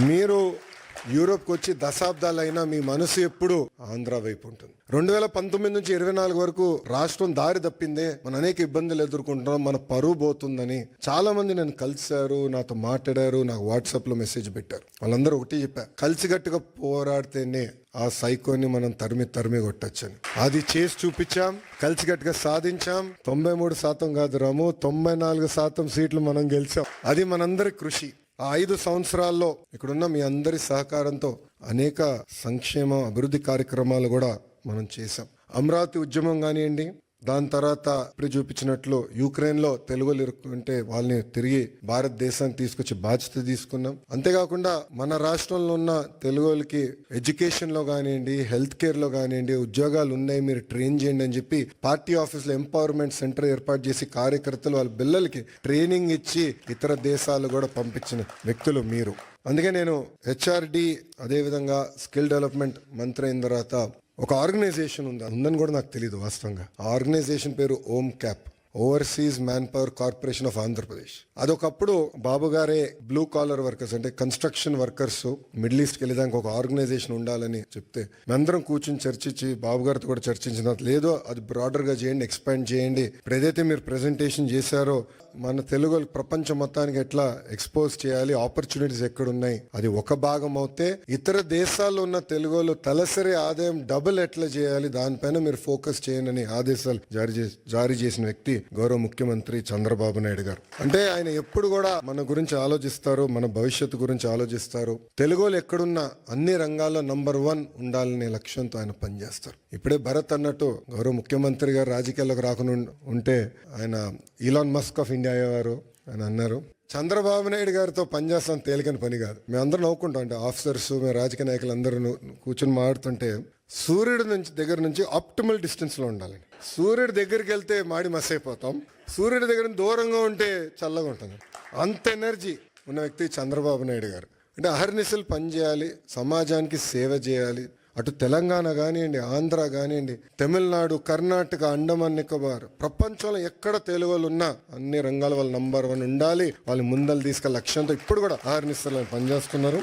మీరు యూరోప్కి వచ్చి దశాబ్దాలైనా మీ మనసు ఎప్పుడు ఆంధ్ర వైపు ఉంటుంది. 2019 నుంచి 24 వరకు రాష్ట్రం దారి తప్పిందే, మనం అనేక ఇబ్బందులు ఎదుర్కొంటున్నాం, మన పరువు పోతుందని చాలా మంది నన్ను కలిశారు, నాతో మాట్లాడారు, నాకు వాట్సాప్ లో మెసేజ్ పెట్టారు. వాళ్ళందరూ ఒకటి చెప్పారు, కలిసిగట్టుగా పోరాడితేనే ఆ సైకోని మనం తరిమి కొట్టచ్చని. అది చేసి చూపించాం, కలిసిగట్టుగా సాధించాం. 93% కాదు రాము, 94% సీట్లు మనం గెలిచాం. అది మనందరి కృషి. ఆ 5 సంవత్సరాల్లో ఇక్కడున్న మీ అందరి సహకారంతో అనేక సంక్షేమ అభివృద్ధి కార్యక్రమాలు కూడా మనం చేశాం. అమరావతి ఉద్యమం కానివ్వండి, దాని తర్వాత ఇప్పుడు చూపించినట్లు యుక్రెయిన్లో తెలుగులు ఇరుక్కుంటే వాళ్ళని తిరిగి భారతదేశానికి తీసుకొచ్చి బాధ్యత తీసుకున్నాం. అంతేకాకుండా మన రాష్ట్రంలో ఉన్న తెలుగులకి ఎడ్యుకేషన్లో కానివ్వండి, హెల్త్ కేర్లో కానివ్వండి ఉద్యోగాలు ఉన్నాయి, మీరు ట్రైన్ చేయండి అని చెప్పి పార్టీ ఆఫీస్లో ఎంపవర్మెంట్ సెంటర్ ఏర్పాటు చేసి కార్యకర్తలు వాళ్ళ పిల్లలకి ట్రైనింగ్ ఇచ్చి ఇతర దేశాలు కూడా పంపించిన వ్యక్తులు మీరు. అందుకే నేను హెచ్ఆర్డి అదేవిధంగా స్కిల్ డెవలప్మెంట్ మంత్రి అయిన తర్వాత ఒక ఆర్గనైజేషన్ ఉందని కూడా నాకు తెలియదు వాస్తవంగా. ఆ ఆర్గనైజేషన్ పేరు OMCAP, overseas man power corporation of Andhra Pradesh. అదొకప్పుడు బాబు గారే బ్లూ కాలర్ వర్కర్స్ అంటే కన్స్ట్రక్షన్ వర్కర్స్ మిడిల్ ఈస్ట్కి వెళ్ళేదానికి ఒక ఆర్గనైజేషన్ ఉండాలని చెప్తే మేమందరం కూర్చుని చర్చించి బాబు గారితో కూడా చర్చించిన, లేదో అది బ్రాడర్ గా చేయండి, ఎక్స్పాండ్ చేయండి. ఇప్పుడు ఏదైతే మీరు ప్రెజెంటేషన్ చేశారో మన తెలుగు ప్రపంచం మొత్తానికి ఎట్లా ఎక్స్పోజ్ చేయాలి, ఆపర్చునిటీస్ ఎక్కడున్నాయి, అది ఒక భాగం అవుతే ఇతర దేశాల్లో ఉన్న తెలుగులు తలసరి ఆదాయం డబుల్ ఎట్లా చేయాలి, దానిపైన మీరు ఫోకస్ చేయండి ఆదేశాలు జారీ చేసిన వ్యక్తి గౌరవ ముఖ్యమంత్రి చంద్రబాబు నాయుడు గారు. అంటే ఆయన ఎప్పుడు కూడా మన గురించి ఆలోచిస్తారు, మన భవిష్యత్తు గురించి ఆలోచిస్తారు. తెలుగులు ఎక్కడున్నా అన్ని రంగాల్లో నంబర్ 1 ఉండాలనే లక్ష్యంతో ఆయన పనిచేస్తారు. ఇప్పుడే భరత్ అన్నట్టు గౌరవ ముఖ్యమంత్రి గారు రాజకీయాల్లోకి రాకుండా ఉంటే ఆయన ఈలాన్ మస్క్ ఆఫ్ ఇండియా అయ్యేవారు అని అన్నారు. చంద్రబాబు నాయుడు గారితో పనిచేస్తాం తేలికని పని కాదు. మేమందరం నవ్వుకుంటాం, అంటే ఆఫీసర్స్ మేము రాజకీయ నాయకులు అందరూ కూర్చొని మాట్లాడుతుంటే సూర్యుడి దగ్గర నుంచి ఆప్టిమల్ డిస్టెన్స్ లో ఉండాలండి. సూర్యుడి దగ్గరికి వెళ్తే మాడి మస్ అయిపోతాం, సూర్యుడి దగ్గర దూరంగా ఉంటే చల్లగా ఉంటుంది. అంత ఎనర్జీ ఉన్న వ్యక్తి చంద్రబాబు నాయుడు గారు. అంటే అహర్నిశలు పనిచేయాలి, సమాజానికి సేవ చేయాలి. అటు తెలంగాణ కానివ్వండి, ఆంధ్ర కానివ్వండి, తమిళనాడు, కర్ణాటక, అండమాన్ నికోబార్, ప్రపంచంలో ఎక్కడ తెలుగులు ఉన్నా అన్ని రంగాల వాళ్ళు నంబర్ 1 ఉండాలి, వాళ్ళు ముందలు తీసుకెళ్ళే లక్ష్యంతో ఇప్పుడు కూడా అహర్నిశలు పనిచేస్తున్నారు.